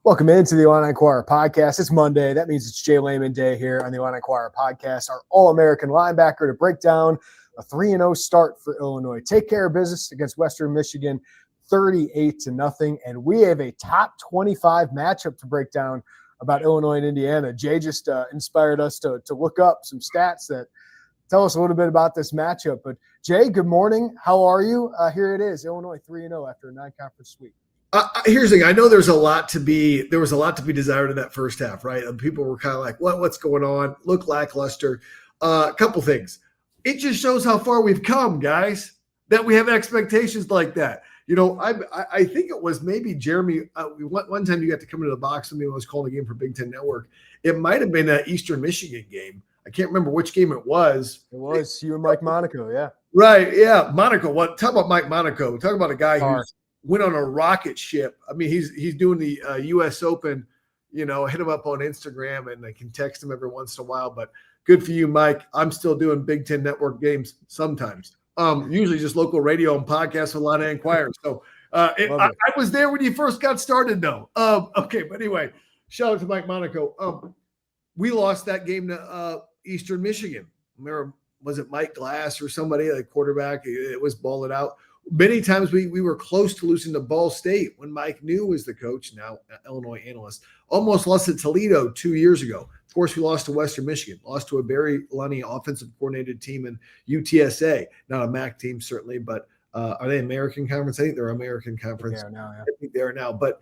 Welcome into the Illini Inquirer Podcast. It's Monday. That means it's J Leman Day here on the Illini Inquirer Podcast. Our All-American linebacker to break down a 3-0 start for Illinois. Take care of business against Western Michigan, 38-0. And we have a top 25 matchup to break down about Illinois and Indiana. Jay just inspired us to look up some stats that tell us a little bit about this matchup. But Jay, good morning. How are you? Here it is, Illinois 3-0 after a non-conference sweep. Here's the thing. I know there was a lot to be desired in that first half, right? And people were kind of like, what's going on? Look lackluster. A couple things. It just shows how far we've come, guys, that we have expectations like that. You know, I think it was maybe Jeremy. One time you got to come into the box with me when I was calling a game for Big Ten Network. It might have been an Eastern Michigan game. I can't remember which game it was. It was you and Mike Monaco, yeah. Right, yeah. Monaco. Talk about Mike Monaco. Talk about a guy who's went on a rocket ship. I mean, he's doing the U.S. Open. You know, hit him up on Instagram, and I can text him every once in a while. But good for you, Mike. I'm still doing Big Ten Network games sometimes. Usually just local radio and podcasts with a lot of inquirers. So I was there when you first got started, though. Okay, but anyway, shout out to Mike Monaco. We lost that game to Eastern Michigan. Remember, was it Mike Glass or somebody, like quarterback? It was balling out. Many times we were close to losing to Ball State when Mike New was the coach, now Illinois analyst. Almost lost to Toledo 2 years ago. Of course, we lost to Western Michigan, lost to a Barry Lunny offensive coordinated team in UTSA. Not a MAC team, certainly, but are they American Conference? I think they're American Conference. I think they are now. But,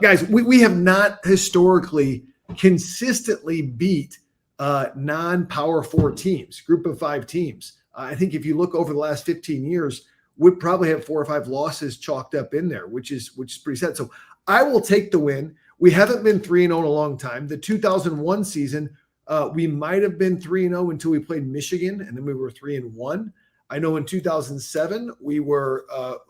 guys, we have not historically consistently beat non-Power 4 teams, group of 5 teams. I think if you look over the last 15 years, would probably have 4 or 5 losses chalked up in there, which is pretty sad. So I will take the win. We haven't been 3-0 in a long time. The 2001 season, we might have been 3-0 until we played Michigan, and then we were 3-1. I know in 2007 we were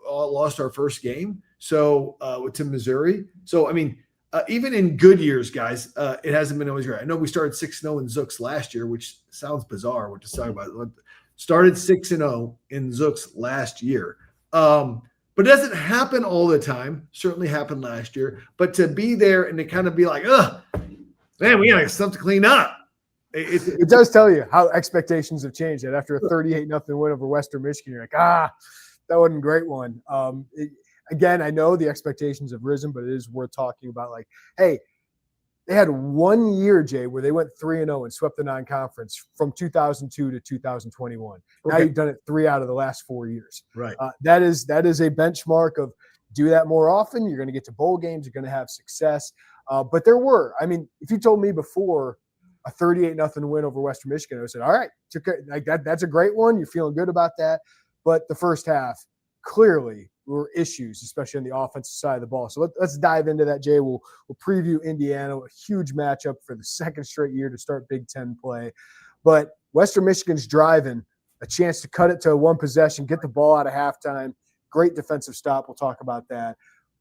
lost our first game, so to Missouri. So I mean, even in good years, guys, it hasn't been always right. I know we started 6-0 in Zooks last year, which sounds bizarre. We're just talking about. Started 6-0 in Zooks last year. But it doesn't happen all the time. Certainly happened last year. But to be there and to kind of be like, man, we got stuff to clean up. It does tell you how expectations have changed. That after a 38-0 win over Western Michigan, you're like, that wasn't a great one. Again, I know the expectations have risen, but it is worth talking about. Like, hey, they had 1 year, Jay, where they went 3-0 and swept the non-conference from 2002 to 2021. Now you've done it 3 out of the last 4 years. Right. That is a benchmark of do that more often. You're going to get to bowl games. You're going to have success. But there were. I mean, if you told me before a 38-0 win over Western Michigan, I would have said, all right, like that's a great one. You're feeling good about that. But the first half, clearly, were issues, especially on the offensive side of the ball. So let's dive into that, Jay. We'll preview Indiana, a huge matchup for the second straight year to start Big Ten play. But Western Michigan's driving, a chance to cut it to one possession, get the ball out of halftime. Great defensive stop. We'll talk about that.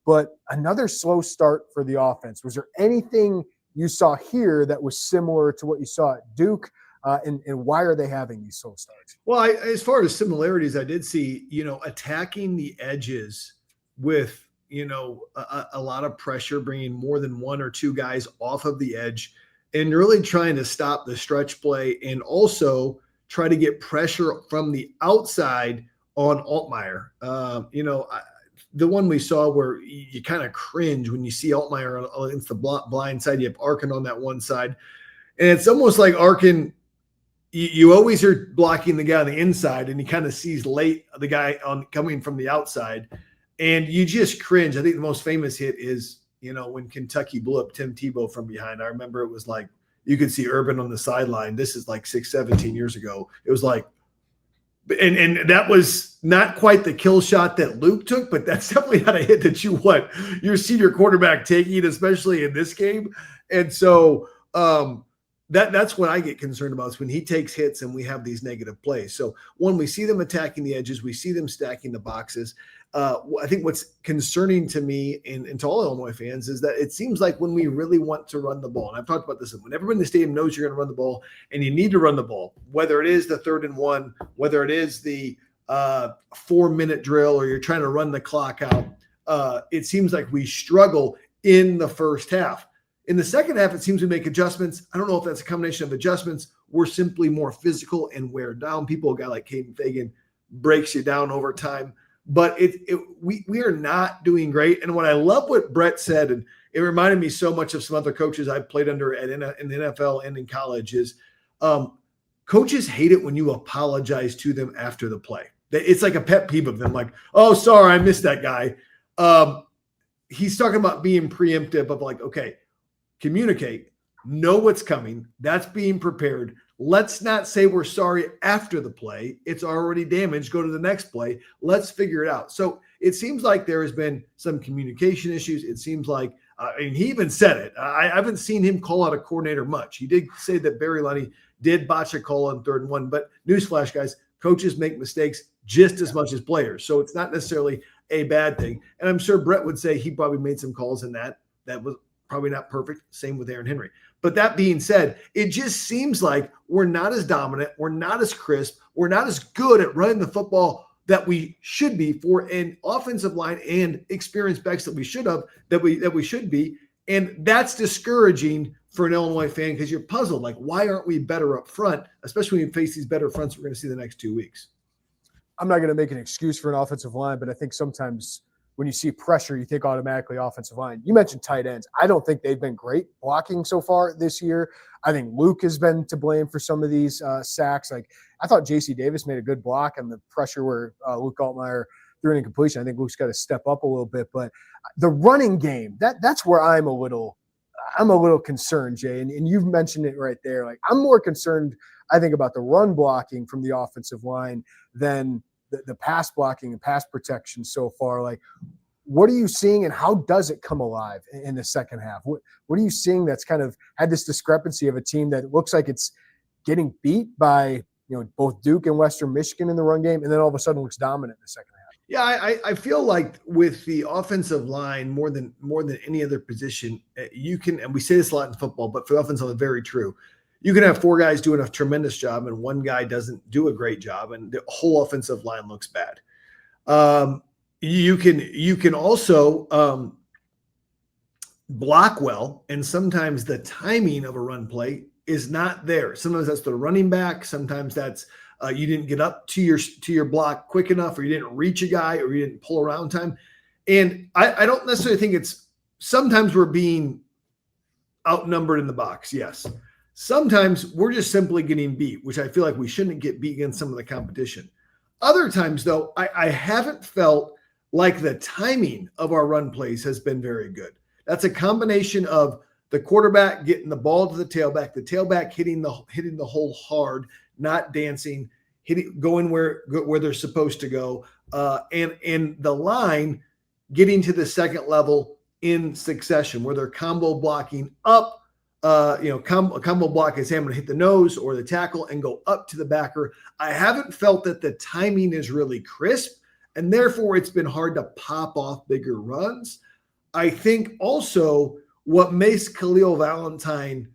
But another slow start for the offense. Was there anything you saw here that was similar to what you saw at Duke? And why are they having these slow starts? Well, as far as similarities, I did see, attacking the edges with, a lot of pressure, bringing more than 1 or 2 guys off of the edge and really trying to stop the stretch play and also try to get pressure from the outside on Altmaier. The one we saw where you kind of cringe when you see Altmaier against the blind side, you have Arkin on that one side. And it's almost like Arkin – you always are blocking the guy on the inside, and he kind of sees late the guy coming from the outside, and you just cringe. I think the most famous hit is, when Kentucky blew up Tim Tebow from behind. I remember it was like you could see Urban on the sideline. This is like 17 years ago. It was like, and that was not quite the kill shot that Luke took, but that's definitely not a hit that your senior quarterback taking, especially in this game. And so, That's what I get concerned about is when he takes hits and we have these negative plays. So when we see them attacking the edges, we see them stacking the boxes. I think what's concerning to me and to all Illinois fans is that it seems like when we really want to run the ball, and I've talked about this, when everyone in the stadium knows you're going to run the ball and you need to run the ball, whether it is the 3rd and 1, whether it is the 4-minute drill or you're trying to run the clock out, it seems like we struggle in the first half. In the second half, it seems we make adjustments. I don't know if that's a combination of adjustments. We're simply more physical and wear down people. A guy like Caden Fagan breaks you down over time. But we are not doing great. And when I love what Brett said, and it reminded me so much of some other coaches I've played under in the NFL and in college, is coaches hate it when you apologize to them after the play. It's like a pet peeve of them, like, oh, sorry, I missed that guy. He's talking about being preemptive of like, okay, communicate, know what's coming. That's being prepared. Let's not say we're sorry after the play. It's already damaged. Go to the next play. Let's figure it out. So it seems like there has been some communication issues. It seems like, and he even said it. I haven't seen him call out a coordinator much. He did say that Barry Lunny did botch a call on 3rd and 1, but newsflash, guys, coaches make mistakes just as much as players. So it's not necessarily a bad thing. And I'm sure Brett would say he probably made some calls in that was probably not perfect. Same with Aaron Henry. But that being said, it just seems like we're not as dominant. We're not as crisp. We're not as good at running the football that we should be for an offensive line and experienced backs that we should be. And that's discouraging for an Illinois fan because you're puzzled. Like, why aren't we better up front, especially when we face these better fronts we're going to see the next 2 weeks? I'm not going to make an excuse for an offensive line, but I think sometimes when you see pressure, you think automatically offensive line. You mentioned tight ends. I don't think they've been great blocking so far this year. I think Luke has been to blame for some of these sacks. Like, I thought J.C. Davis made a good block on the pressure where Luke Altmaier threw an incompletion. I think Luke's got to step up a little bit. But the running game, that's where I'm a little concerned, Jay. And you've mentioned it right there. Like, I'm more concerned, I think, about the run blocking from the offensive line than the pass blocking and pass protection so far. Like, what are you seeing and how does it come alive in the second half? What are you seeing that's kind of had this discrepancy of a team that looks like it's getting beat by, both Duke and Western Michigan in the run game, and then all of a sudden looks dominant in the second half? Yeah, I feel like with the offensive line more than any other position, you can, and we say this a lot in football, but for the offensive line, very true. You can have 4 guys doing a tremendous job and one guy doesn't do a great job and the whole offensive line looks bad. You can also block well, and sometimes the timing of a run play is not there. Sometimes that's the running back. Sometimes that's you didn't get up to your block quick enough, or you didn't reach a guy, or you didn't pull around time. And I don't necessarily think it's – sometimes we're being outnumbered in the box, yes. Sometimes we're just simply getting beat, which I feel like we shouldn't get beat against some of the competition. Other times, though, I haven't felt like the timing of our run plays has been very good. That's a combination of the quarterback getting the ball to the tailback hitting the hole hard, not dancing, going where they're supposed to go, and the line getting to the second level in succession, where they're combo blocking up. Combo block is having to hit the nose or the tackle and go up to the backer. I haven't felt that the timing is really crisp, and therefore it's been hard to pop off bigger runs. I think also what makes Khalil Valentine,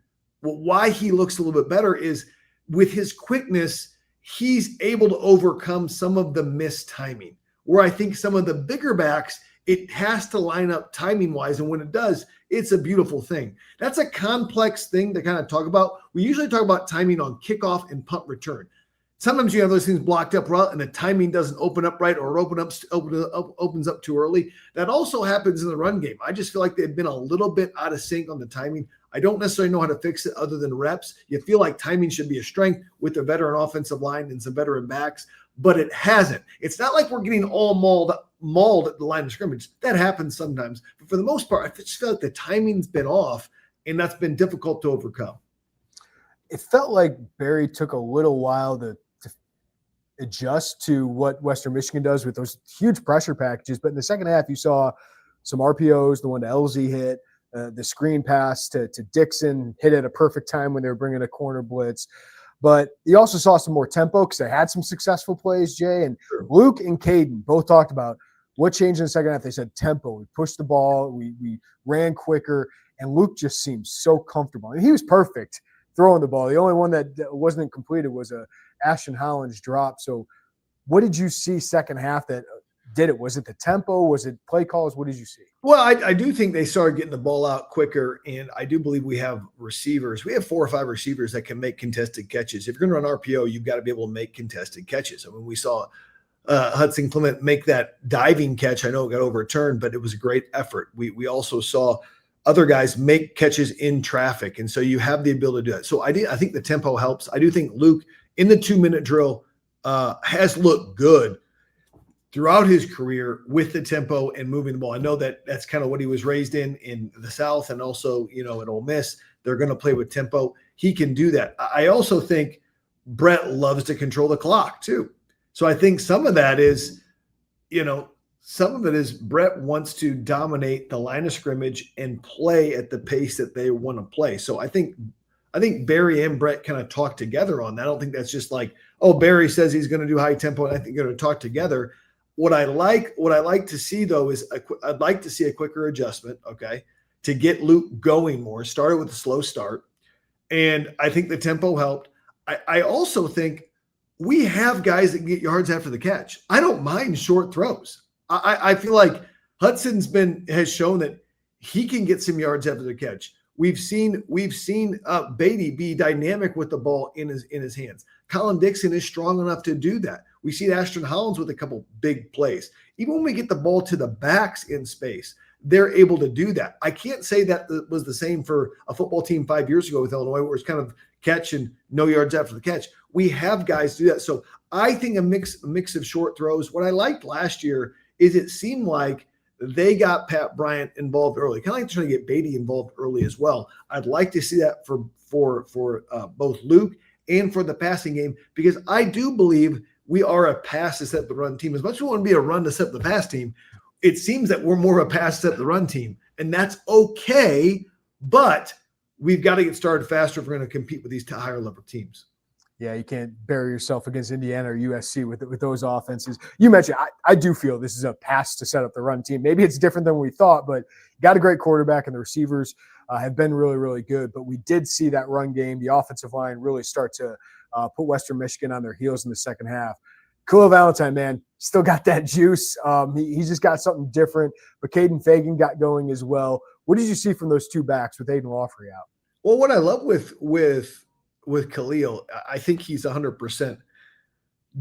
why he looks a little bit better, is with his quickness, he's able to overcome some of the missed timing, where I think some of the bigger backs, it has to line up timing-wise, and when it does, it's a beautiful thing. That's a complex thing to kind of talk about. We usually talk about timing on kickoff and punt return. Sometimes you have those things blocked up right, and the timing doesn't open up right, or opens up too early. That also happens in the run game. I just feel like they've been a little bit out of sync on the timing. I don't necessarily know how to fix it other than reps. You feel like timing should be a strength with a veteran offensive line and some veteran backs, but it hasn't. It's not like we're getting all mauled at the line of scrimmage. That happens sometimes. But for the most part, I just feel like the timing's been off, and that's been difficult to overcome. It felt like Barry took a little while to adjust to what Western Michigan does with those huge pressure packages. But in the second half, you saw some RPOs, the one to LZ hit, the screen pass to Dixon hit at a perfect time when they were bringing a corner blitz. But you also saw some more tempo because they had some successful plays, Jay. And Luke and Caden both talked about what changed in the second half. They said tempo. We pushed the ball. We ran quicker. And Luke just seemed so comfortable. And he was perfect throwing the ball. The only one that wasn't completed was a Ashton Holland's drop. So what did you see second half that did it? Was it the tempo? Was it play calls? What did you see? Well, I do think they started getting the ball out quicker, and I do believe we have receivers. We have 4 or 5 receivers that can make contested catches. If you're going to run RPO, you've got to be able to make contested catches. I mean, we saw Hudson Clement make that diving catch. I know it got overturned, but it was a great effort. We also saw other guys make catches in traffic, and so you have the ability to do that. So I think the tempo helps. I do think Luke in the 2-minute drill has looked good throughout his career with the tempo and moving the ball. I know that that's kind of what he was raised in the South, and also, at Ole Miss, they're going to play with tempo. He can do that. I also think Brett loves to control the clock too. So I think some of that is, some of it is Brett wants to dominate the line of scrimmage and play at the pace that they want to play. So I think Barry and Brett kind of talk together on that. I don't think that's just like, oh, Barry says he's going to do high tempo, and I think they're going to talk together. What I like to see though is I'd like to see a quicker adjustment, okay, to get Luke going more. Started with a slow start, and I think the tempo helped. I also think we have guys that can get yards after the catch. I don't mind short throws. I feel like Hudson's has shown that he can get some yards after the catch. We've seen Beatty be dynamic with the ball in his hands. Colin Dixon is strong enough to do that. We see Ashton Hollins with a couple big plays. Even when we get the ball to the backs in space, they're able to do that. I can't say that was the same for a football team 5 years ago with Illinois, where it's kind of catch and no yards after the catch. We have guys do that. So I think a mix of short throws. What I liked last year is it seemed like they got Pat Bryant involved early, kind of like trying to get Beatty involved early as well. I'd like to see that for both Luke and for the passing game, because I do believe we are a pass to set the run team. As much as we want to be a run to set the pass team, it seems that we're more of a pass to set the run team, and that's okay. But we've got to get started faster if we're going to compete with these higher level teams. Yeah, you can't bury yourself against Indiana or USC with those offenses. You mentioned, I do feel this is a pass to set up the run team. Maybe it's different than we thought, but you got a great quarterback, and the receivers have been really, really good. But we did see that run game, the offensive line really start to put Western Michigan on their heels in the second half. Khalil Valentine, man, still got that juice. He's just got something different. But Caden Fagan got going as well. What did you see from those two backs with Aiden Lawfrey out? Well, what I love with Khalil, I think he's 100%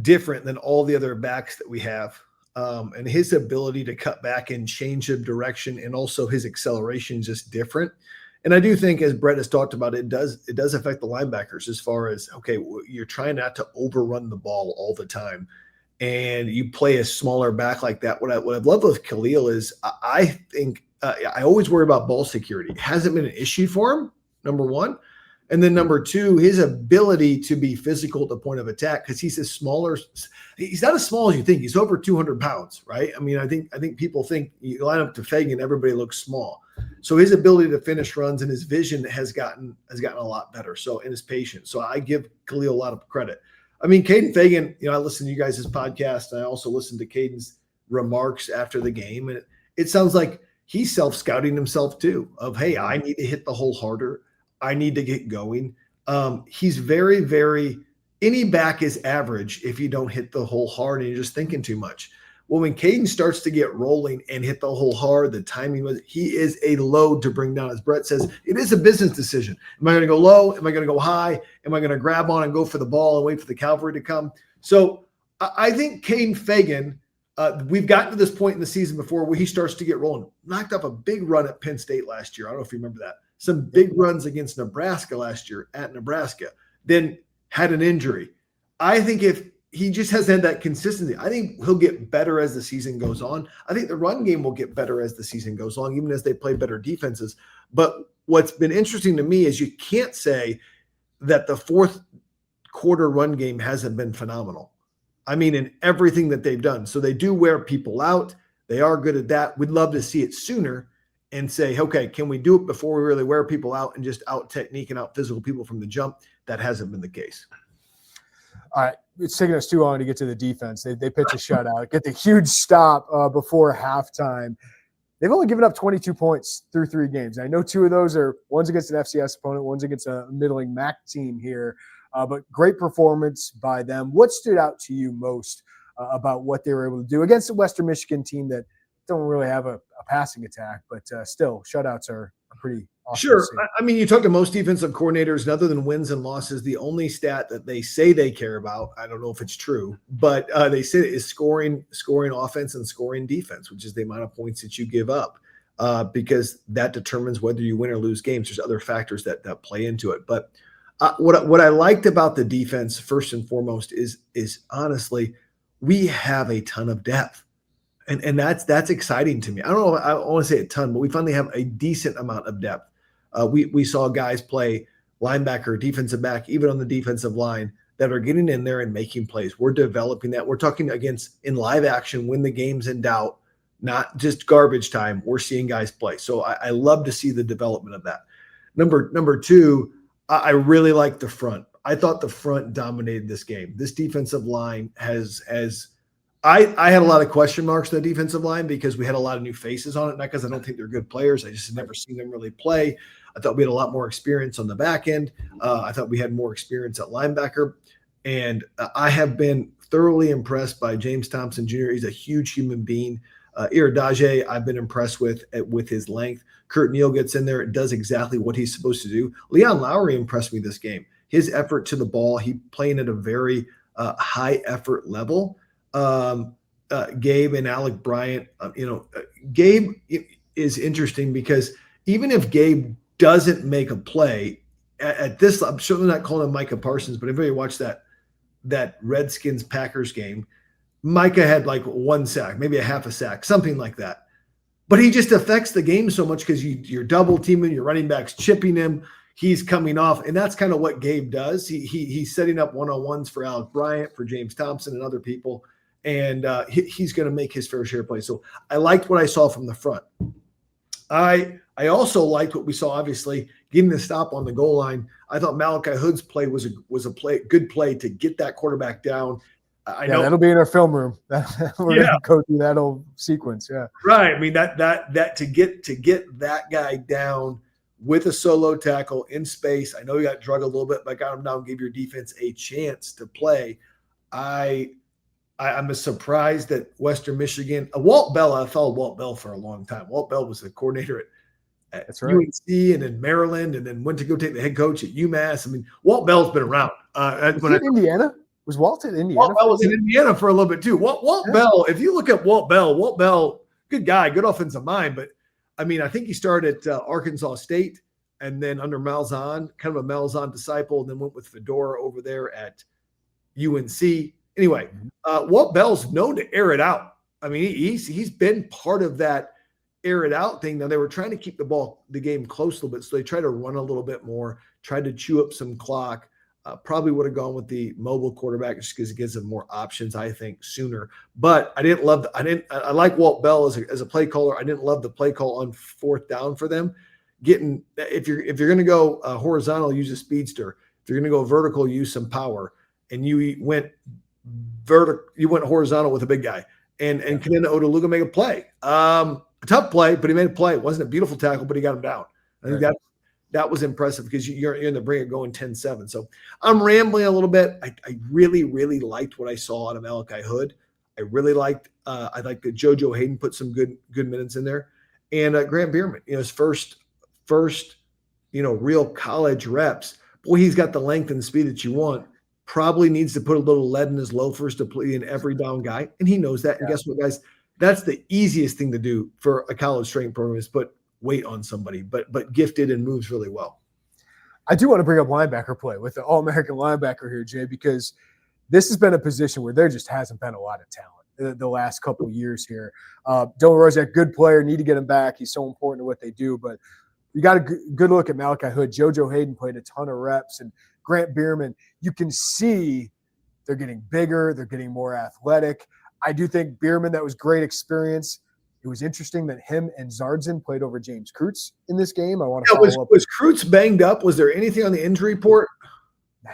different than all the other backs that we have. And his ability to cut back and change of direction, and also his acceleration is just different. And I do think, as Brett has talked about, it does affect the linebackers as far as, okay, you're trying not to overrun the ball all the time, and you play a smaller back like that. What I've loved with Khalil is I think I always worry about ball security. It hasn't been an issue for him, number one. And then number two, his ability to be physical at the point of attack, because he's not as small as you think. He's over 200 pounds, right? I mean, I think people think you line up to Fagan, everybody looks small. So his ability to finish runs and his vision has gotten a lot better. So, and his patience. So I give Khalil a lot of credit. I mean, Caden Fagan, I listen to you guys' podcast. And I also listened to Caden's remarks after the game. And it sounds like he's self-scouting himself too, of, hey, I need to hit the hole harder. I need to get going. He's very, very – any back is average if you don't hit the hole hard and you're just thinking too much. Well, when Caden starts to get rolling and hit the hole hard, the timing was – he is a load to bring down. As Brett says, it is a business decision. Am I going to go low? Am I going to go high? Am I going to grab on and go for the ball and wait for the cavalry to come? So I think Caden Fagan we've gotten to this point in the season before where he starts to get rolling. Knocked up a big run at Penn State last year. I don't know if you remember that. Some big runs against Nebraska last year at Nebraska, then had an injury. I think if he just hasn't had that consistency, I think he'll get better as the season goes on. I think the run game will get better as the season goes on, even as they play better defenses. But what's been interesting to me is you can't say that the fourth quarter run game hasn't been phenomenal. I mean, in everything that they've done. So they do wear people out. They are good at that. We'd love to see it sooner and say, okay, can we do it before we really wear people out and just out technique and out physical people from the jump? That hasn't been the case. All right. It's taking us too long to get to the defense. They pitch a shutout, get the huge stop before halftime. They've only given up 22 points through 3 games. I know 2 of those are one's against an FCS opponent, one's against a middling MAC team here. But great performance by them. What stood out to you most about what they were able to do against the Western Michigan team that don't really have a passing attack, but still, shutouts are pretty awesome. Sure. I mean, you talk to most defensive coordinators, and other than wins and losses, the only stat that they say they care about, I don't know if it's true, but they say is scoring offense and scoring defense, which is the amount of points that you give up, because that determines whether you win or lose games. There's other factors that play into it. But what I liked about the defense, first and foremost, is honestly, we have a ton of depth. And that's exciting to me. I don't know. I want to say a ton, but we finally have a decent amount of depth. We saw guys play linebacker, defensive back, even on the defensive line that are getting in there and making plays. We're developing that. We're talking against in live action when the game's in doubt, not just garbage time. We're seeing guys play. So I love to see the development of that. Number two, I really like the front. I thought the front dominated this game. This defensive line has I had a lot of question marks on the defensive line because we had a lot of new faces on it, not because I don't think they're good players. I just had never seen them really play. I thought we had a lot more experience on the back end. I thought we had more experience at linebacker. And I have been thoroughly impressed by James Thompson Jr. He's a huge human being. Iridaje, I've been impressed with his length. Kurt Neal gets in there and does exactly what he's supposed to do. Leon Lowry impressed me this game. His effort to the ball, he playing at a very high effort level. Gabe and Alec Bryant, Gabe is interesting because even if Gabe doesn't make a play at this, I'm certainly not calling him Micah Parsons, but if you watch that Redskins Packers game, Micah had like one sack, maybe a half a sack, something like that. But he just affects the game so much because you're double teaming, your running backs chipping him, he's coming off, and that's kind of what Gabe does. He's setting up one-on-ones for Alec Bryant, for James Thompson, and other people. And he's going to make his fair share of plays. So I liked what I saw from the front. I also liked what we saw, obviously, getting the stop on the goal line. I thought Malachi Hood's play was a good play to get that quarterback down. I know that'll be in our film room. We're going to go through that whole sequence. Yeah, right. I mean that to get that guy down with a solo tackle in space. I know you got drug a little bit, but got him down, gave your defense a chance to play. I'm surprised that Western Michigan, Walt Bell, I followed Walt Bell for a long time. Walt Bell was the coordinator at UNC and in Maryland, and then went to go take the head coach at UMass. I mean, Walt Bell's been around. Indiana? Was Walt in Indiana? Walt Bell was in Indiana for a little bit too. Walt Bell, if you look at Walt Bell, good guy, good offensive mind, but I mean, I think he started at Arkansas State and then under Malzahn, kind of a Malzahn disciple, and then went with Fedora over there at UNC. Anyway, Walt Bell's known to air it out. I mean, he's been part of that air it out thing. Now they were trying to keep the game close a little bit, so they tried to run a little bit more, tried to chew up some clock. Probably would have gone with the mobile quarterback just because it gives them more options, I think, sooner. But I like Walt Bell as a play caller. I didn't love the play call on fourth down for them. If you're going to go horizontal, use a speedster. If you're going to go vertical, use some power. And you went horizontal with a big guy. And Kenenna Odeluga made a play. A tough play, but he made a play. It wasn't a beautiful tackle, but he got him down. I think that was impressive because you're in the bringer going 10-7. So I'm rambling a little bit. I really, really liked what I saw out of Malachi Hood. I really liked I liked that JoJo Hayden put some good minutes in there. And Grant Bierman, his first real college reps. Boy, he's got the length and speed that you want. Probably needs to put a little lead in his loafers to play an every down guy. And he knows that. And guess what, guys? That's the easiest thing to do for a college strength program is put weight on somebody, but gifted and moves really well. I do want to bring up linebacker play with the All-American linebacker here, Jay, because this has been a position where there just hasn't been a lot of talent the last couple of years here. Dylan Rosiak, good player, need to get him back. He's so important to what they do, but you got a good look at Malachi Hood. JoJo Hayden played a ton of reps, and Grant Bierman, you can see they're getting bigger, they're getting more athletic. I do think Bierman, that was great experience. It was interesting that him and Zardzin played over James Kreutz in this game. I want to follow up. Was Kreutz banged up? Was there anything on the injury report?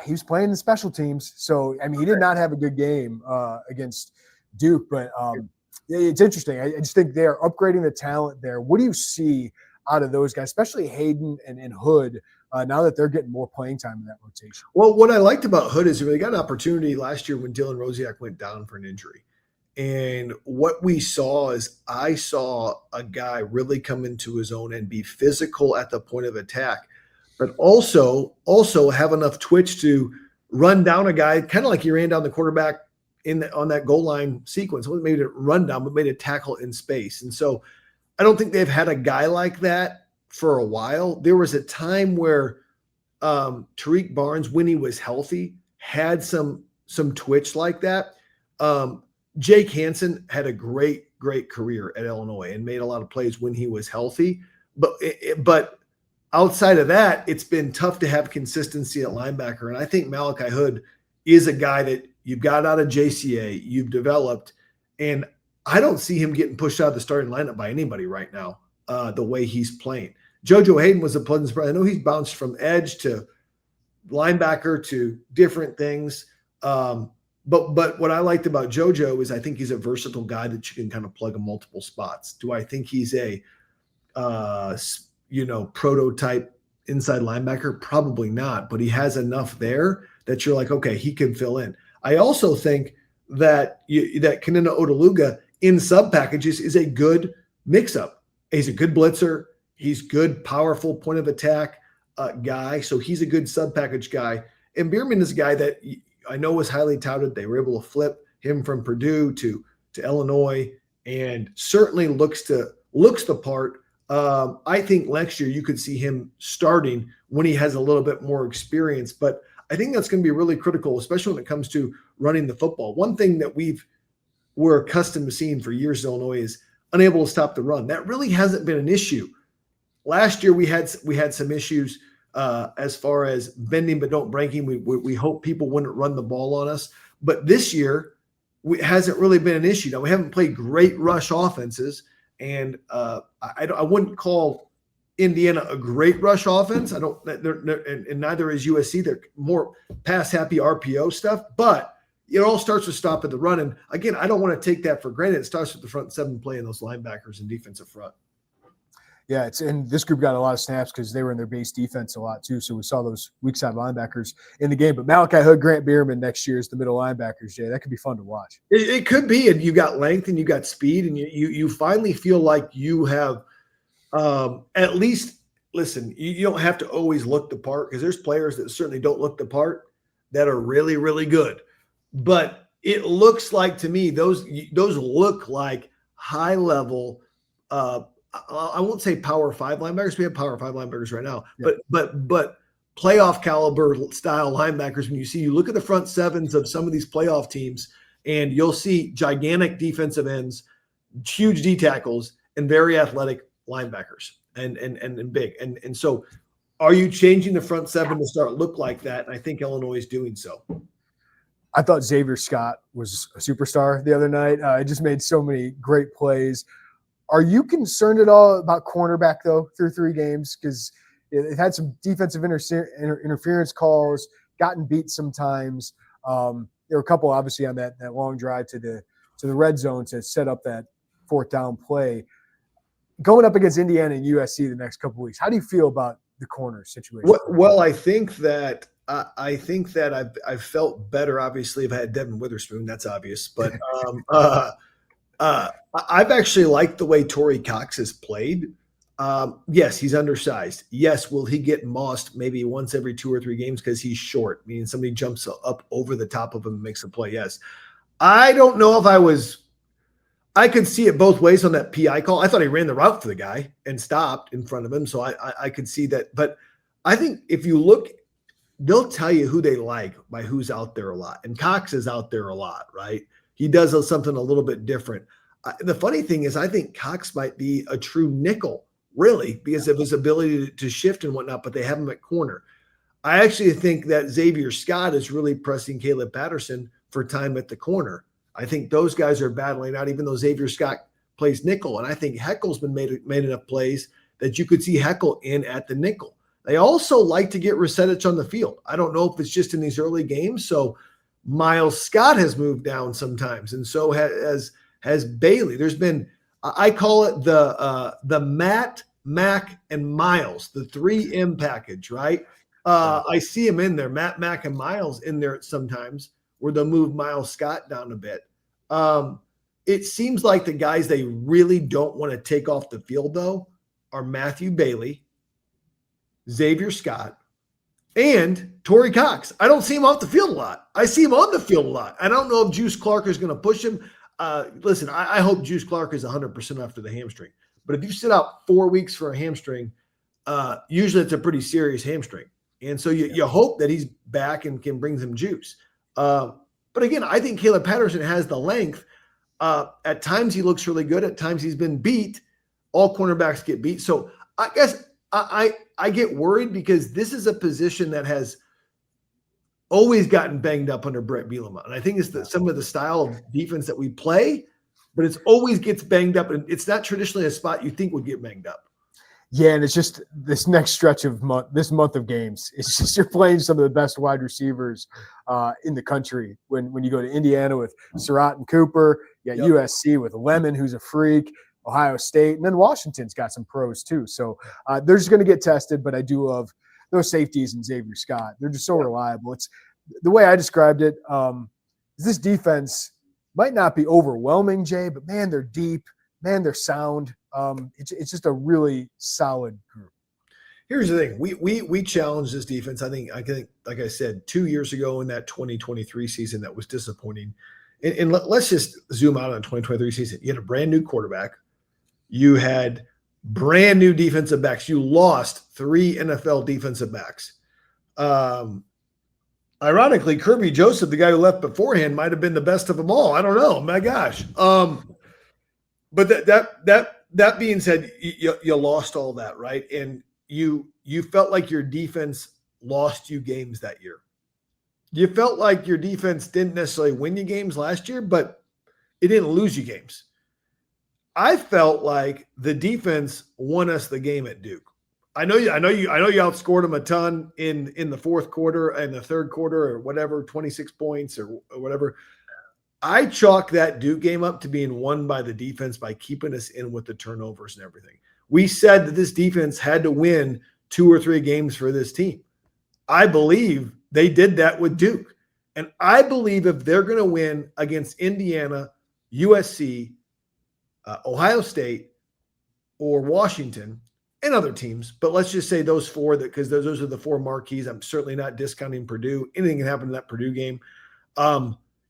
He was playing the special teams. So, I mean, he did not have a good game against Duke. But it's interesting. I just think they're upgrading the talent there. What do you see out of those guys, especially Hayden and Hood, now that they're getting more playing time in that rotation? Well, what I liked about Hood is he got an opportunity last year when Dylan Rosiak went down for an injury. And what we saw is I saw a guy really come into his own and be physical at the point of attack, but also have enough twitch to run down a guy, kind of like he ran down the quarterback on that goal line sequence. It made it run down, but made a tackle in space. And so I don't think they've had a guy like that for a while. There was a time where Tariq Barnes, when he was healthy, had some twitch like that. Jake Hansen had a great career at Illinois and made a lot of plays when he was healthy. But outside of that, it's been tough to have consistency at linebacker. And I think Malachi Hood is a guy that you've got out of JCA, you've developed, and I don't see him getting pushed out of the starting lineup by anybody right now, the way he's playing. JoJo Hayden was a pleasant surprise. I know he's bounced from edge to linebacker to different things. But what I liked about JoJo is I think he's a versatile guy that you can kind of plug in multiple spots. Do I think he's a prototype inside linebacker? Probably not, but he has enough there that you're like, okay, he can fill in. I also think that that Kanina Odeluga in sub packages is a good mix-up. He's a good blitzer. He's good, powerful point of attack guy. So he's a good sub package guy. And Bierman is a guy that I know was highly touted. They were able to flip him from Purdue to Illinois, and certainly looks the part. I think next year you could see him starting when he has a little bit more experience, but I think that's going to be really critical, especially when it comes to running the football. One thing that we're accustomed to seeing for years in Illinois is unable to stop the run. That really hasn't been an issue. Last year we had some issues as far as bending but don't breaking. We hope people wouldn't run the ball on us, but this year it hasn't really been an issue. Now we haven't played great rush offenses, and I wouldn't call Indiana a great rush offense. I don't, and neither is USC. They're more pass happy RPO stuff, but it all starts with stopping the run. And again, I don't want to take that for granted. It starts with the front seven playing those linebackers and defensive front. Yeah, and this group got a lot of snaps because they were in their base defense a lot too. So we saw those weak side linebackers in the game. But Malachi Hood, Grant Bierman next year is the middle linebackers, Jay. That could be fun to watch. It could be, and you got length and you got speed, and you finally feel like you have at least. Listen, you don't have to always look the part, because there's players that certainly don't look the part that are really, really good. But it looks like to me those look like high level. I won't say Power 5 linebackers. We have Power 5 linebackers right now, yeah. but playoff caliber style linebackers. When you look at the front sevens of some of these playoff teams, and you'll see gigantic defensive ends, huge D tackles, and very athletic linebackers, and big. And so, are you changing the front seven to start look like that? And I think Illinois is doing so. I thought Xavier Scott was a superstar the other night. He just made so many great plays. Are you concerned at all about cornerback, though, through 3 games? Because it had some defensive interference calls, gotten beat sometimes. There were a couple, obviously, on that long drive to the red zone to set up that 4th down play. Going up against Indiana and USC the next couple of weeks, how do you feel about the corner situation? Well, I think that I've felt better. Obviously, if I had Devin Witherspoon, that's obvious. But I've actually liked the way Torrey Cox has played. Yes, he's undersized. Yes, will he get mossed maybe once every 2 or 3 games because he's short, meaning somebody jumps up over the top of him and makes a play? Yes. I don't know if I could see it both ways on that PI call. I thought he ran the route for the guy and stopped in front of him, so I could see that. But I think if you look, they'll tell you who they like by who's out there a lot. And Cox is out there a lot, right? He does something a little bit different. The funny thing is I think Cox might be a true nickel, really, because of his ability to shift and whatnot, but they have him at corner. I actually think that Xavier Scott is really pressing Caleb Patterson for time at the corner. I think those guys are battling out, even though Xavier Scott plays nickel. And I think Heckel's been made enough plays that you could see Heckel in at the nickel. They also like to get Resetich on the field. I don't know if it's just in these early games. So Miles Scott has moved down sometimes, and so has Bailey. There's been, I call it the Matt, Mac, and Miles, the 3M package, right? I see him in there, Matt, Mac, and Miles in there sometimes, where they'll move Miles Scott down a bit. It seems like the guys they really don't want to take off the field, though, are Matthew Bailey, Xavier Scott, and Torrey Cox. I don't see him off the field a lot. I see him on the field a lot. I don't know if Juice Clark is going to push him. Listen, I hope Juice Clark is 100% after the hamstring. But if you sit out 4 weeks for a hamstring, usually it's a pretty serious hamstring. And so you hope that he's back and can bring some juice. But again, I think Caleb Patterson has the length. At times he looks really good. At times he's been beat. All cornerbacks get beat. So I guess I get worried because this is a position that has always gotten banged up under Brett Bielema. And I think it's some of the style of defense that we play, but it's always gets banged up. And it's not traditionally a spot you think would get banged up. Yeah, and it's just this next stretch of this month of games. It's just you're playing some of the best wide receivers in the country. When you go to Indiana with Surratt and Cooper, USC with Lemon, who's a freak, Ohio State, and then Washington's got some pros too. So they're just going to get tested. But I do love those safeties and Xavier Scott. They're just so reliable. It's the way I described it. This defense might not be overwhelming, Jay, but man, they're deep. Man, they're sound. It's just a really solid group. Here's the thing. We challenged this defense. I think, like I said, 2 years ago in that 2023 season that was disappointing. And let's just zoom out on 2023 season. You had a brand new quarterback. You had brand new defensive backs. You lost 3 NFL defensive backs. Ironically, Kirby Joseph, the guy who left beforehand, might have been the best of them all. I don't know. My gosh. But that being said, you lost all that, right? And you felt like your defense lost you games that year. You felt like your defense didn't necessarily win you games last year, but it didn't lose you games. I felt like the defense won us the game at Duke. I know you outscored them a ton in the fourth quarter and the third quarter or whatever, 26 points or whatever. I chalk that Duke game up to being won by the defense by keeping us in with the turnovers and everything. We said that this defense had to win 2 or 3 games for this team. I believe they did that with Duke. And I believe if they're going to win against Indiana, USC, Ohio State, or Washington, and other teams, but let's just say those 4 because those are the 4 marquees. I'm certainly not discounting Purdue. Anything can happen in that Purdue game.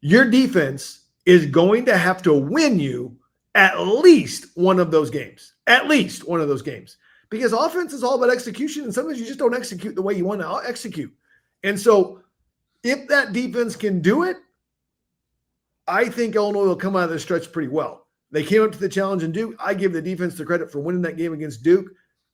Your defense is going to have to win you at least one of those games. At least one of those games. Because offense is all about execution, and sometimes you just don't execute the way you want to execute. And so if that defense can do it, I think Illinois will come out of this stretch pretty well. They came up to the challenge in Duke. I give the defense the credit for winning that game against Duke.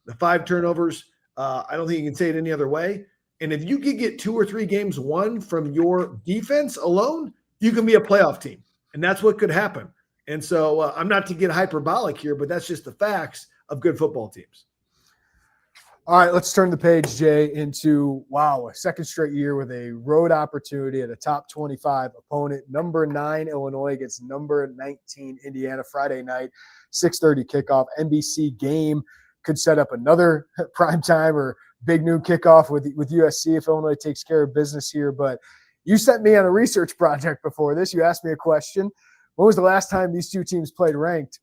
The 5 turnovers, I don't think you can say it any other way. And if you could get 2 or 3 games won from your defense alone, you can be a playoff team. And that's what could happen. And so I'm not to get hyperbolic here, but that's just the facts of good football teams. All right, let's turn the page, Jay, into, a second straight year with a road opportunity at a top 25 opponent. Number 9, Illinois against number 19, Indiana, Friday night, 6:30 kickoff. NBC game could set up another primetime or big noon kickoff with USC if Illinois takes care of business here. But you sent me on a research project before this. You asked me a question. When was the last time these 2 teams played ranked?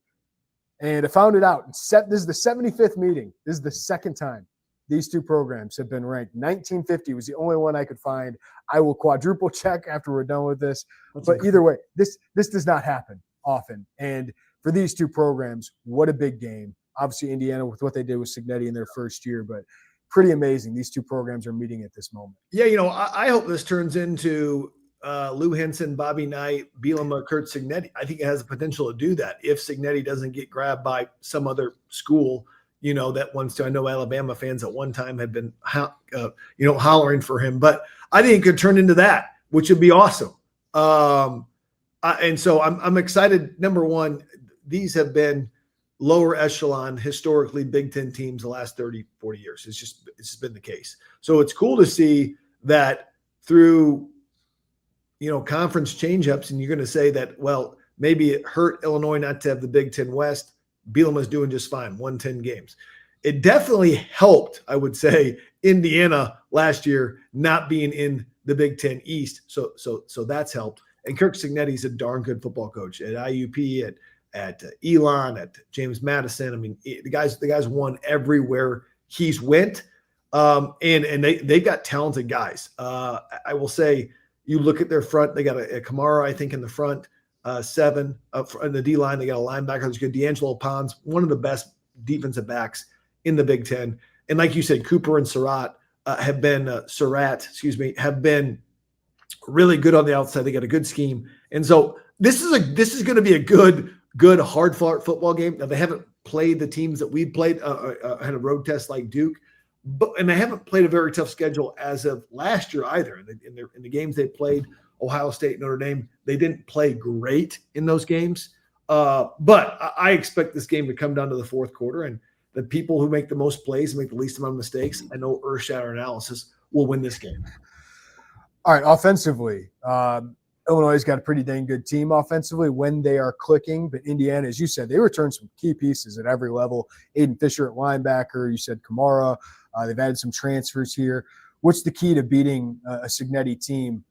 And I found it out. This is the 75th meeting. This is the second time these 2 programs have been ranked. 1950 was the only one I could find. I will quadruple check after we're done with this. But either way, this does not happen often. And for these 2 programs, what a big game. Obviously, Indiana with what they did with Cignetti in their first year, but pretty amazing. These 2 programs are meeting at this moment. Yeah, I hope this turns into Lou Henson, Bobby Knight, Bielema, Kurt Cignetti. I think it has the potential to do that if Cignetti doesn't get grabbed by some other school, that wants to. I know Alabama fans at one time had been, hollering for him, but I think it could turn into that, which would be awesome. And so I'm excited. Number one, these have been lower echelon, historically Big Ten teams the last 30, 40 years. It's just been the case. So it's cool to see that through, conference change-ups, and you're going to say that, well, maybe it hurt Illinois not to have the Big Ten West. Bielema's doing just fine, won 10 games. It definitely helped, I would say, Indiana last year not being in the Big Ten East. So that's helped. And Kirk Cignetti's a darn good football coach at IUP, at Elon, at James Madison. I mean, the guys won everywhere he's went. And they've got talented guys. I will say, you look at their front, they got a Kamara, I think, in the front, 7 up in the D line. They got a linebacker that's good, D'Angelo Pons, one of the best defensive backs in the Big Ten. And like you said, Cooper and Surratt have been really good on the outside. They got a good scheme, and so this is going to be a good hard fought football game. Now they haven't played the teams that we've played. Had a road test like Duke. And they haven't played a very tough schedule as of last year either. In the games they played, Ohio State, Notre Dame, they didn't play great in those games. But I expect this game to come down to the fourth quarter, and the people who make the most plays and make the least amount of mistakes, I know earth-shattering analysis, will win this game. All right, offensively, Illinois has got a pretty dang good team offensively when they are clicking. But Indiana, as you said, they return some key pieces at every level. Aiden Fisher at linebacker. You said Kamara. They've added some transfers here. What's the key to beating a Cignetti team,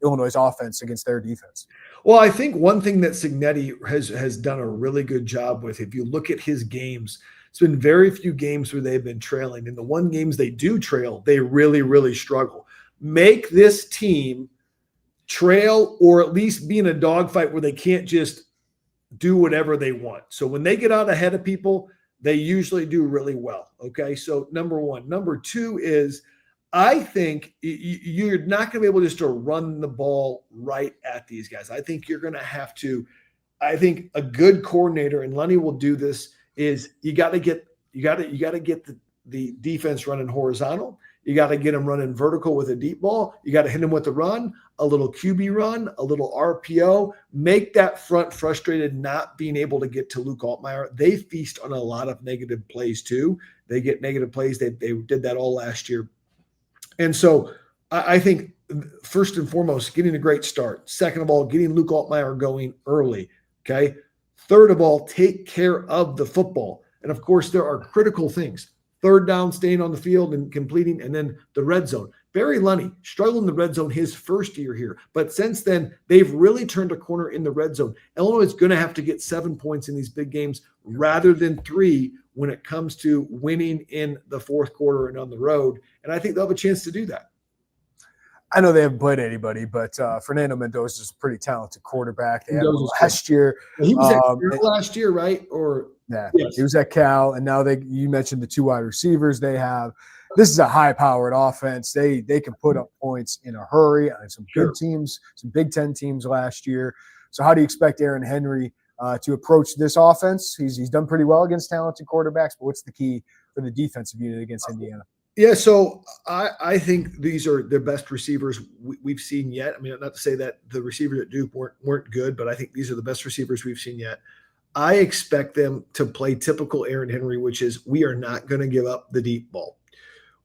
Illinois' offense, against their defense? Well, I think one thing that Cignetti has done a really good job with, if you look at his games, it's been very few games where they've been trailing. In the one games they do trail, they really, really struggle. Make this team trail, or at least be in a dogfight where they can't just do whatever they want. So when they get out ahead of people, they usually do really well. Okay, so number one. Number two is, I think you're not going to be able just to run the ball right at these guys. I think you're going to have to. I think a good coordinator, and Lenny will do this, is you got to get the defense running horizontal. You got to get them running vertical with a deep ball. You got to hit them with a run, a little QB run, a little RPO. Make that front frustrated not being able to get to Luke Altmaier. They feast on a lot of negative plays too. They get negative plays. They did that all last year. And so I think first and foremost, getting a great start. Second of all, getting Luke Altmaier going early. Okay. Third of all, take care of the football. And of course, there are critical things. Third down, staying on the field and completing, and then the red zone. Barry Lunny struggled in the red zone his first year here, but since then, they've really turned a corner in the red zone. Illinois is going to have to get 7 points in these big games rather than 3 when it comes to winning in the fourth quarter and on the road, and I think they'll have a chance to do that. I know they haven't played anybody, but Fernando Mendoza is a pretty talented quarterback. They had him last year. He was at last year, right? Yes. He was at Cal, and now you mentioned the 2 wide receivers they have. This is a high-powered offense. They can put up points in a hurry. Some good teams, some Big Ten teams last year. So how do you expect Aaron Henry to approach this offense? He's done pretty well against talented quarterbacks, but what's the key for the defensive unit against Indiana? Yeah, so I think these are their best receivers we've seen yet. I mean, not to say that the receivers at Duke weren't good, but I think these are the best receivers we've seen yet. I expect them to play typical Aaron Henry, which is, we are not going to give up the deep ball.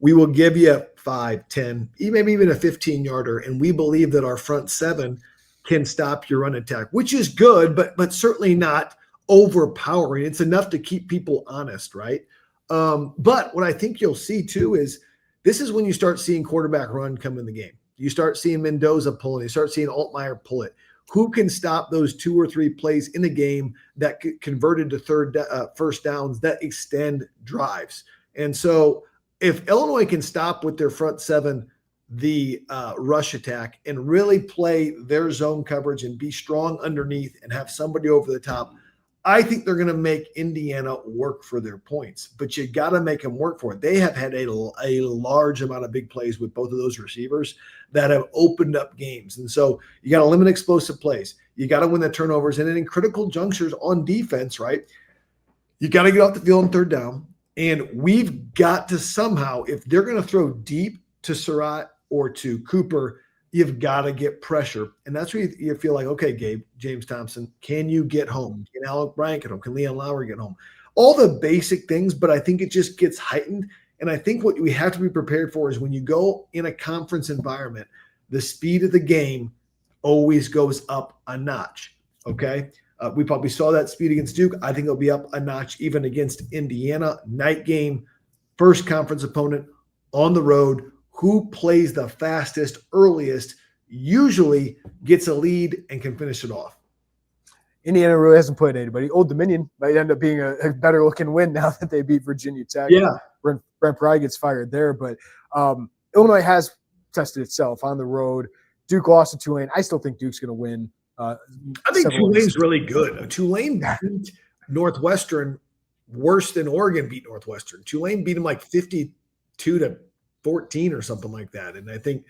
We will give you 5, 10, maybe even a 15-yarder, and we believe that our front 7 can stop your run attack, which is good, but certainly not overpowering. It's enough to keep people honest, right? But what I think you'll see too is, this is when you start seeing quarterback run come in the game. You start seeing Mendoza pull it. You start seeing Altmaier pull it. Who can stop those 2 or 3 plays in a game that converted to first downs that extend drives? And so if Illinois can stop with their front 7 the rush attack and really play their zone coverage and be strong underneath and have somebody over the top, I think they're going to make Indiana work for their points, but you got to make them work for it. They have had a large amount of big plays with both of those receivers that have opened up games. And so you got to limit explosive plays. You got to win the turnovers. And then in critical junctures on defense, right, you got to get off the field on third down. And we've got to somehow, if they're going to throw deep to Surratt or to Cooper, you've got to get pressure. And that's where you feel like, okay, Gabe, James Thompson, can you get home? Can Alec Bryant get home? Can Leon Lowry get home? All the basic things, but I think it just gets heightened. And I think what we have to be prepared for is, when you go in a conference environment, the speed of the game always goes up a notch, okay? We probably saw that speed against Duke. I think it'll be up a notch even against Indiana. Night game, first conference opponent on the road. Who plays the fastest, earliest usually gets a lead and can finish it off. Indiana really hasn't played anybody. Old Dominion might end up being a better looking win now that they beat Virginia Tech. Yeah. Brent Pry gets fired there. But Illinois has tested itself on the road. Duke lost to Tulane. I still think Duke's going to win. I think Tulane's really good. Tulane beat Northwestern worse than Oregon beat Northwestern. Tulane beat them like 52-14 or something like that. And I think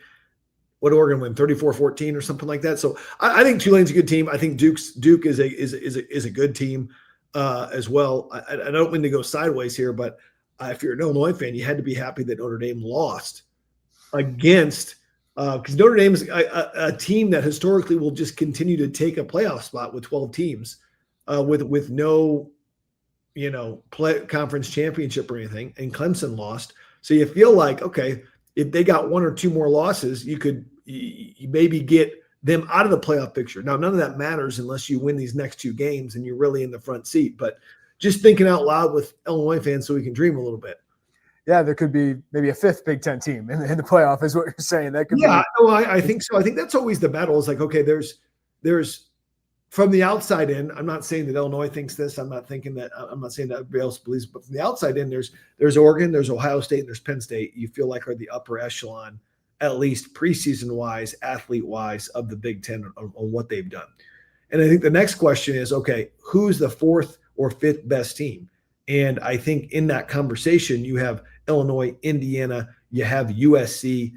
what Oregon win 34-14 or something like that. So I think Tulane's a good team. I think Duke is a good team as well. I don't mean to go sideways here, but if you're an Illinois fan, you had to be happy that Notre Dame lost against because Notre Dame is a team that historically will just continue to take a playoff spot with 12 teams with no conference championship or anything, and Clemson lost. So you feel like, okay, if they got one or two more losses, you maybe get them out of the playoff picture. Now, none of that matters unless you win these next two games and you're really in the front seat. But just thinking out loud with Illinois fans so we can dream a little bit. Yeah, there could be maybe a fifth Big Ten team in the playoff is what you're saying. That could be. No, I think so. I think that's always the battle is like, okay, there's from the outside in, I'm not saying that Illinois thinks this. I'm not saying that everybody else believes, but from the outside in, there's Oregon, there's Ohio State, and there's Penn State. You feel like are the upper echelon, at least preseason wise, athlete wise, of the Big Ten on what they've done. And I think the next question is, okay, who's the fourth or fifth best team? And I think in that conversation, you have Illinois, Indiana, you have USC.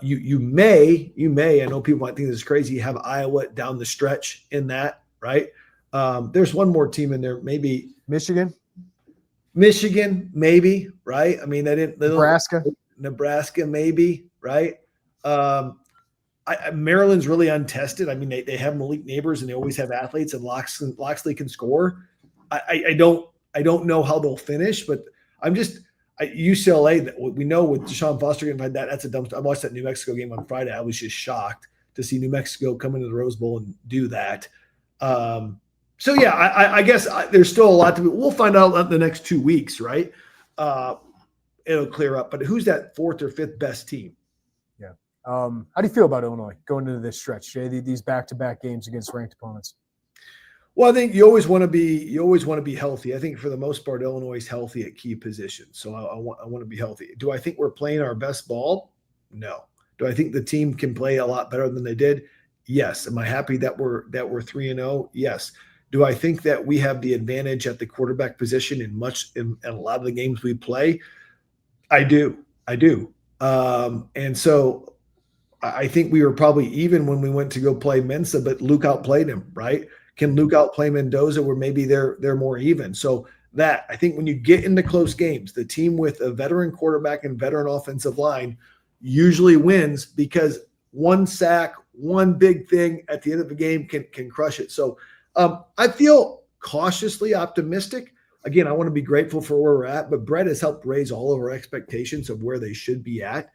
You may, I know people might think this is crazy, you have Iowa down the stretch in that, right? There's one more team in there, maybe Michigan, maybe, right? I mean, Nebraska, maybe, right? Maryland's really untested. I mean, they have Malik Neighbors and they always have athletes, and Loxley can score. I don't know how they'll finish, but UCLA, that we know with Deshaun Foster getting like that's a dumb. I watched that New Mexico game on Friday. I was just shocked to see New Mexico come into the Rose Bowl and do that. So yeah, I guess there's still a lot to be. We'll find out in the next 2 weeks, right? It'll clear up. But who's that fourth or fifth best team? Yeah. How do you feel about Illinois going into this stretch, Jay? These back-to-back games against ranked opponents. Well, I think you always want to be healthy. I think for the most part, Illinois is healthy at key positions. So I want to be healthy. Do I think we're playing our best ball? No. Do I think the team can play a lot better than they did? Yes. Am I happy that we're 3-0? Yes. Do I think that we have the advantage at the quarterback position in a lot of the games we play? I do. And so I think we were probably even when we went to go play Mensa, but Luke outplayed him, right? Can Luke outplay Mendoza where maybe they're more even? So that I think when you get into close games, the team with a veteran quarterback and veteran offensive line usually wins because one sack, one big thing at the end of the game can crush it. So I feel cautiously optimistic. Again, I want to be grateful for where we're at, but Brett has helped raise all of our expectations of where they should be at.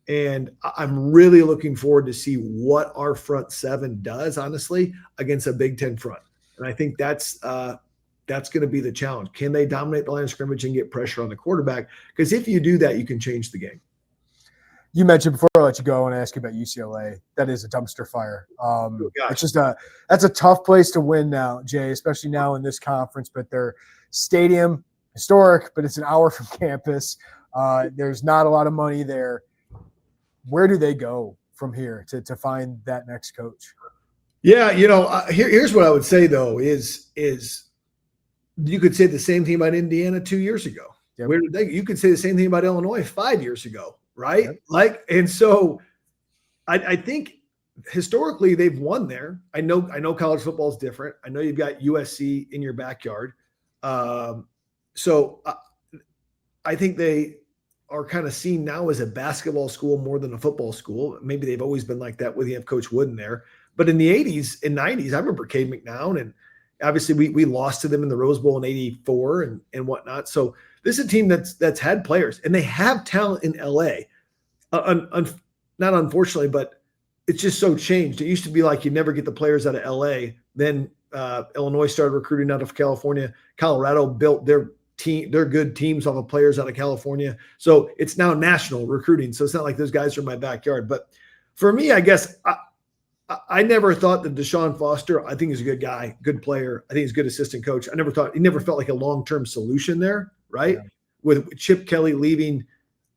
And I'm really looking forward to see what our front seven does, honestly, against a Big Ten front. And I think that's going to be the challenge. Can they dominate the line of scrimmage and get pressure on the quarterback? Because if you do that, you can change the game. You mentioned before I let you go, and I ask you about UCLA. That is a dumpster fire. It's just that's a tough place to win now, Jay, especially now in this conference. But their stadium, historic, but it's an hour from campus. There's not a lot of money there. Where do they go from here to find that next coach? Yeah, here's what I would say though is you could say the same thing about Indiana 2 years ago. Yep. Where did they? You could say the same thing about Illinois 5 years ago, right? Yep. And so I think historically they've won there. I know college football is different. I know you've got USC in your backyard. So I think they are kind of seen now as a basketball school more than a football school. Maybe they've always been like that with you have Coach Wooden there. But in the 80s and 90s, I remember Cade McNown, and obviously we lost to them in the Rose Bowl in 84 and whatnot. So this is a team that's had players, and they have talent in LA. Not unfortunately, but it's just so changed. It used to be like you never get the players out of LA. Then Illinois started recruiting out of California. Colorado built their good teams off of players out of California. So it's now national recruiting. So it's not like those guys are in my backyard. But for me, I guess I never thought that Deshaun Foster, I think he's a good guy, good player. I think he's a good assistant coach. He never felt like a long-term solution there, right? Yeah. With Chip Kelly leaving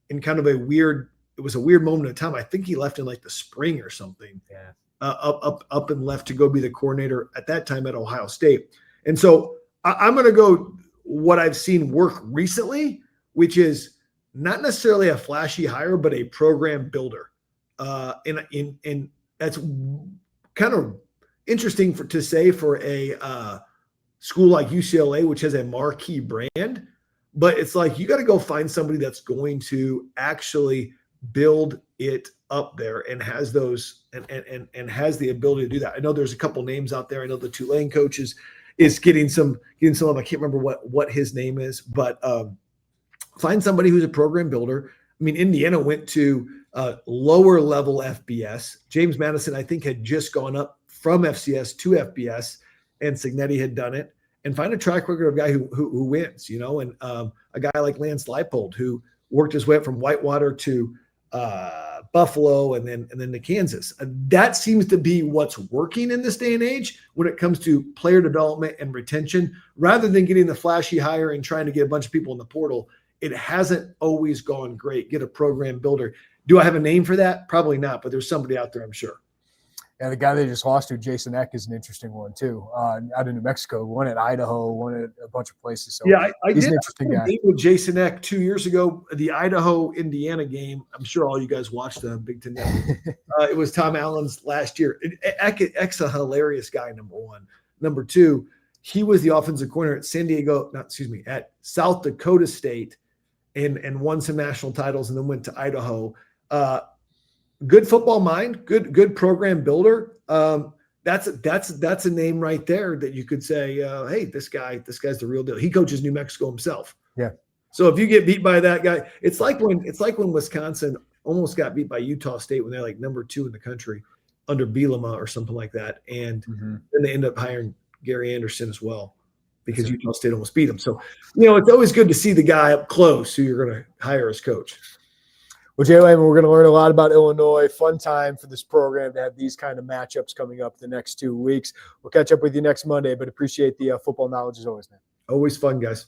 in kind of it was a weird moment of time. I think he left in like the spring or something. Yeah. Up and left to go be the coordinator at that time at Ohio State. And so I'm going to go what I've seen work recently, which is not necessarily a flashy hire, but a program builder. And that's kind of interesting to say for a school like UCLA, which has a marquee brand. But it's like you got to go find somebody that's going to actually build it up there and has those and has the ability to do that. I know there's a couple names out there. I know the Tulane coach is getting some of, I can't remember what his name is, but find somebody who's a program builder. I mean, Indiana went to lower level FBS. James Madison, I think, had just gone up from FCS to FBS, and Cignetti had done it. And find a track record of a guy who wins, and a guy like Lance Leipold, who worked his way up from Whitewater to Buffalo and then to Kansas. That seems to be what's working in this day and age when it comes to player development and retention, rather than getting the flashy hire and trying to get a bunch of people in the portal. It hasn't always gone great. Get a program builder. Do I have a name for that? Probably not, but there's somebody out there, I'm sure. And the guy they just lost to, Jason Eck, is an interesting one too. Out of New Mexico, one at Idaho, one at a bunch of places. So yeah, he's an interesting guy. With Jason Eck 2 years ago, the Idaho-Indiana game. I'm sure all you guys watched the Big Ten Network. It was Tom Allen's last year. Eck's a hilarious guy. Number one. Number two, he was the offensive coordinator at South Dakota State, and won some national titles, and then went to Idaho. Good football mind, good program builder. That's a name right there that you could say, hey, this guy's the real deal. He coaches New Mexico himself. Yeah. So if you get beat by that guy, it's like when Wisconsin almost got beat by Utah State when they're like number 2 in the country under Bielema or something like that, and then they end up hiring Gary Anderson as well because Utah State almost beat him. So it's always good to see the guy up close who you're going to hire as coach. Well, J Leman, we're going to learn a lot about Illinois. Fun time for this program to have these kind of matchups coming up the next 2 weeks. We'll catch up with you next Monday, but appreciate the football knowledge as always, man. Always fun, guys.